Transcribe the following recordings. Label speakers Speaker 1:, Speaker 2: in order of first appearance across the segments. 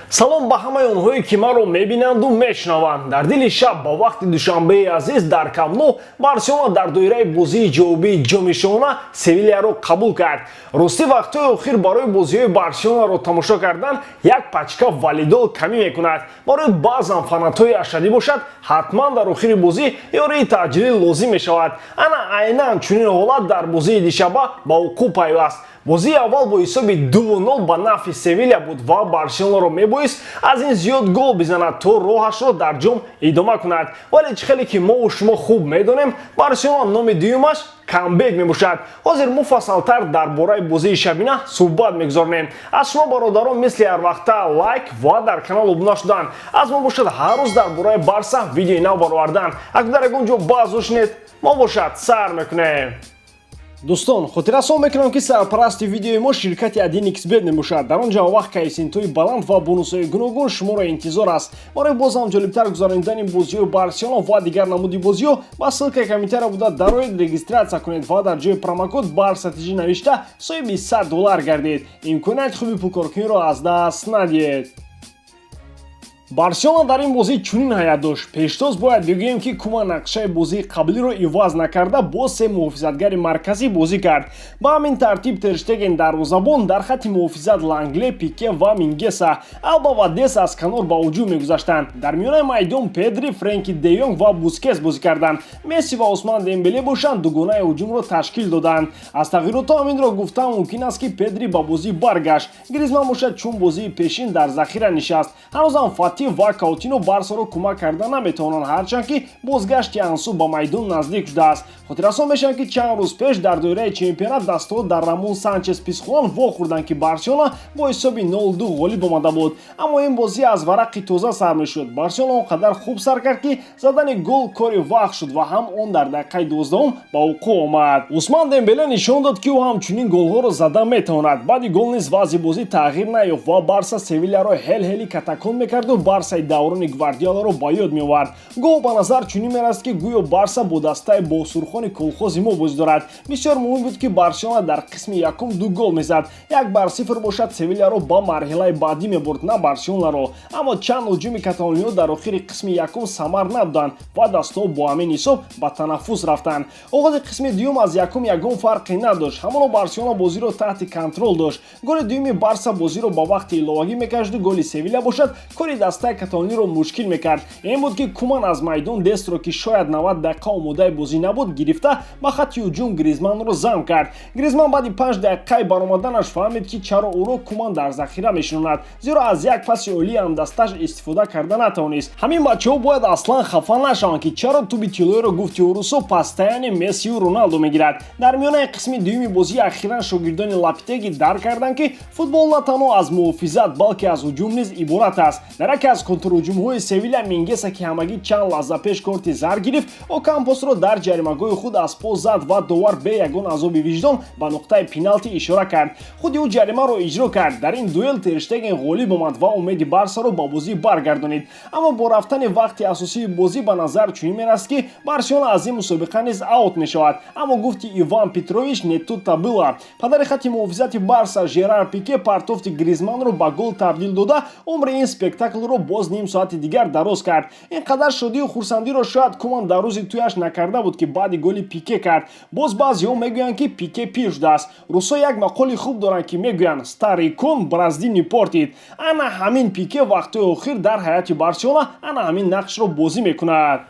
Speaker 1: салом ба ҳамаи онҳое ки маро мебинанду мешунаванд. Дар дили шаб ба вақти душанбеи азиз дар Камну Барселона дар доираи бозии ҷавобии ҷоми шона Севиляро қабул кард. Рости вақтҳои охир барои бозиҳои Барселонаро тамошо кардан як пачка валидол камӣ мекунад. Барои баъзан фанатҳои ашадӣ бошад, ҳатман дар охири бозӣ ёрии таъҷилӣ лозим мешавад. Ана айнан чунин ҳолат дар бозии дишаба ба вуқӯъ пайваст. Бозии аввал бо ҳисоби 2-0 ба нафъи Севиля буд ва Барселонаро мебоист аз ин зиёд гол бизанад то роҳашро дар ҷом идома кунад. Вале чӣ хеле ки мову шумо хуб медонем, Барселона номи дуюмаш камбек мебошад. Ҳозир муфассалтар дар бораи бозии шабина суҳбат мегузорнем. Аз шумо бародарон мисли ҳарвақта лайк ва дар канал обуна шудан. Аз мо бошад ҳар рӯз дар бораи Барса видеои нав баровардан. Агар дар ягон ҷо баъз дошнед, мо бошад сар мекунем. Дӯстон, хотиррасон мекунам ки сарпарасти видеои мо ширкати Xbet мебошад. Дар он ҷо вақт кайсинтои баланд ва бонусҳои гуногун шуморо интизор аст. Барои бозам ҷолибтар гузарондани бозиҳои Барселона ва дигар намуди бозиҳо ба ссилкаи комментария буда дароед регистратсия кунед ва дар ҷои промокод BARSATG навишта соҳиби $100 гардед. Имконияти хуби пулкоркуниро аз даст надиҳед. Барселона дар ин бозӣ чунин ҳаят дошт. Пештоз бояд бигӯем ки Кума нақшаи бозии қаблиро иваз накарда бо се муҳофизатгари марказӣ бозӣ кард. Ба ҳамин тартиб Тер Штеген дарвозабон дар хатти муҳофизат Лангле, Пике ва Мингеса, Алба ва Дес аз канор ба ҳуҷум мегузаштанд. Дар миёнаи майдон Педри, Френки де Йонг ва Бускетс бозӣ карданд. Месси ва Усман Дембеле бошанд дугонаи ҳуҷумро ташкил доданд. Аз тағйиротҳо ҳаминро гуфтам мумкин аст ки Педри ба бозӣ баргашт. Гризман бошад чун бозии пешин дар захира нишаст. ҳанӯзам ва Каутино Барсаро кӯмак карда наметавонанд, ҳарчанд ки бозгашти Ансу ба майдон наздик шудааст. Хотиррасон мешавад ки чанд рӯз пеш дар доираи чемпионат дастҳо дар Рамон Санчес Писхуан вохӯрданд ки Барселона бо ҳисоби 0-2 ғолиб омада буд. Аммо ин бозӣ аз варақи тоза сар мешуд. Барселона он қадар хуб сар кард ки задани гол кори вақт шуд ва ҳам он дар дақиқаи 12 ба вуқӯъ омад. Усман Дембеле нишон дод ки ӯ ҳамчунин голҳоро зада метавонад. Баъди гол низ вазъи бозӣ тағйир наёфт ва Барса Севиляро ҳел-ҳели катакон мекарду Барсаи даврони Гвардиоларо ба ёд меовард. Гол ба назар чунин мерасид ки гӯё Барса бо дастаи босурхони колхози мо бозӣ дорад. Бисёр муҳим буд ки Барселона дар қисми якум 2 гол мезад. 1-0 бошад Севиляро ба марҳилаи баъдӣ мебурд, на Барселонаро. Аммо чанд ҳуҷуми каталониё дар охири қисми якум самар набуданд ва дастҳо бо ҳамин ҳисоб ба танаффус рафтанд. оғози қисми дуюм аз якум ягон фарқе надошт. ҳамоно Барселона бозиро таҳти контрол дошт. голи дуюми Барса бозиро ба вақти иловагӣ мекашиду голи Севиля бошад кори дастаи каталониро мушкил мекард. Ин буд ки Куман аз майдон Дестро ки шояд 90 дақиқа омодаи бозӣ набуд гирифта ба хатти ҳуҷум Гризманро зам кард. Гризман баъди 5 дақиқаи баромаданаш фаҳмид ки чаро ӯро Куман дар захира мешинонад, зеро аз як паси олии ҳамдасташ истифода карда натавонист. ҳамин бачаҳо бояд аслан хафа нашаванд ки чаро туби тиллоиро гуфти урусо пастаяни Мессию Роналдо мегирад. дар миёнаи қисми дуюми бозӣ ахиран шогирдони Лапитеги дарк карданд ки футбол на танҳо аз муҳофизат балки аз ҳуҷум низ иборат аст. дар яке аз контрҳуҷумҳои Севиля Мингеса ки ҳамагӣ чанд лаҳза пеш корти зар гирифт, Окампосро дар ҷаримагоҳи худ аз по зад ва довар бе ягон азоби виҷдон ба нуқтаи пеналти ишора кард. худи ӯ ҷаримаро иҷро кард. дар ин дуэл Тер Штеген ғолиб омад ва умеди Барсаро ба бозӣ баргардонид. аммо бо рафтани вақти асосии бозӣ ба назар чунин мерасид ки Барселона аз ин мусобиқа низ аут мешавад. аммо гуфти Иван Петрович не тут-то было. падари хатти муҳофизати Барса Жерар Пике партофти Гризманро ба гол табдил дода умри ин спектаклро боз ним соати дигар дароз кард. ин қадар шодию хурсандиро шояд Куман дар рӯзи туяш накарда буд ки баъди голи Пике кард. боз баъзеҳо мегӯянд ки Пике пир шудааст. русо як мақоли хуб доранд ки мегӯянд старый кон бразди не портид. ана ҳамин Пике вақтҳои охир дар ҳаёти Барселона ана ҳамин нақшро бозӣ мекунад.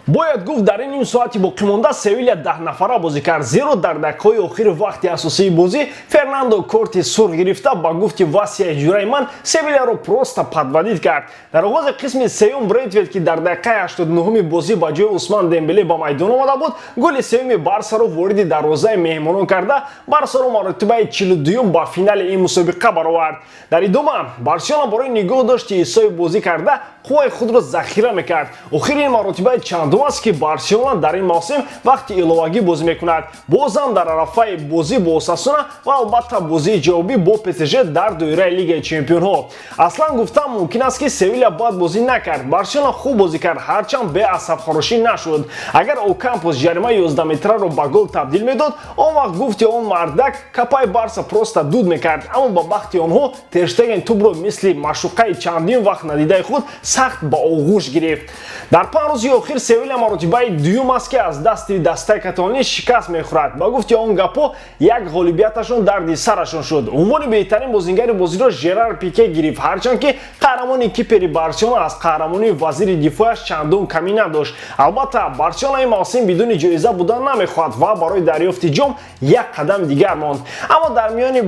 Speaker 1: бояд гуфт дар ин ним соати боқимонда Севиля 10 нафара бозӣ кард, зеро дар дақиқаҳои охири вақти асосии бозӣ Фернандо корти сурх гирифта ба гуфти Васия ҷурайман Севиляро просто подводид кард. дар оғози қисми сеюм Брейтвейт ки дар дақиқаи 89 бозӣ ба ҷои Усман Дембеле ба майдон омада буд, голи сеюми Барсаро вориди дарвозаи меҳмонон карда Барсаро маротибаи 42 ба финали ин мусобиқа баровард. дар идома Барселона барои нигоҳ дошти ҳисоби бозӣ карда қувваи худро захира мекард. Охирин маротибаи чандум аст ки Барселона дар ин мавсим вақти иловагӣ бозӣ мекунад. Бозам дар арафаи бозӣ бо Осасуна ва албатта бозии ҷавобӣ бо ПСЖ дар доираи Лигаи Чемпионҳо. Аслан гуфтам мумкин аст ки Севиля бад бозӣ накард. Барселона хуб бозӣ кард, ҳарчанд беасабхорошӣ нашуд. Агар Окампос ҷаримаи 11 метраро ба гол табдил медод, он вақт гуфти он мардак капаи Барса просто дуд мекард. Аммо ба бахти онҳо Тер Штеген тӯбро мисли маъшуқаи чандин вақт надидаи худ сахт ба оғӯш гирифт. Дар 5 рӯзи охир Севиля маротибаи дуюм аст ки аз дасти дастаи каталонӣ шикаст мехӯрад. Ба гуфти он гапҳо як ғолибияташон дарди сарашон шуд. Унвони беҳтарин бозингари бозиро Жерар Пике гирифт, ҳарчанд ки қаҳрамони кипери Барселона аз қаҳрамонии вазири дифояш чандон камӣ надошт. Албатта Барселона ин мавсим бидуни ҷоиза будан намехоҳад ва барои дарёфти ҷом як қадам дигар монд. Аммо дар миёни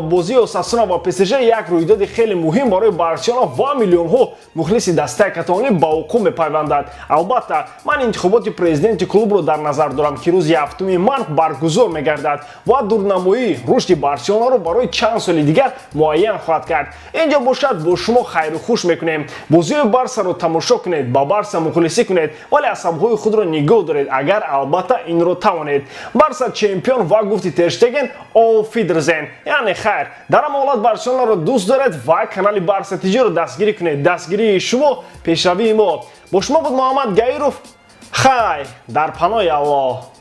Speaker 1: бозии Осасуна ва ПСЖ як рӯйдоди хеле муҳим барои Барселона ва миллионҳо мухлиси дастаи каталонӣ ба вуқӯъ мепайвандад. Албатта ман интихоботи президенти клубро дар назар дорам ки рӯзи 7 март баргузор мегардад ва дурнамоии рушди Барселонаро барои чанд соли дигар муайян хоҳад кард. Инҷо бошад бо шумо хайру хуш мекунем. бозии Барсаро тамошо кунед, ба Барса мухлисӣ кунед, вале асабҳои худро нигоҳ доред, агар албатта инро тавонед. Барса чемпион ва гуфти Тер Штеген auf Wiedersehen, яъне хайр. Дар ҳама ҳолат Барселонаро дӯст доред ва канали Барса тиҷиро дастгирӣ кунед. Дастгирии шумо, пешравии мо. Бо шумо буд Муҳаммад Гаиров. Хайр дар паноҳи Аллоҳ.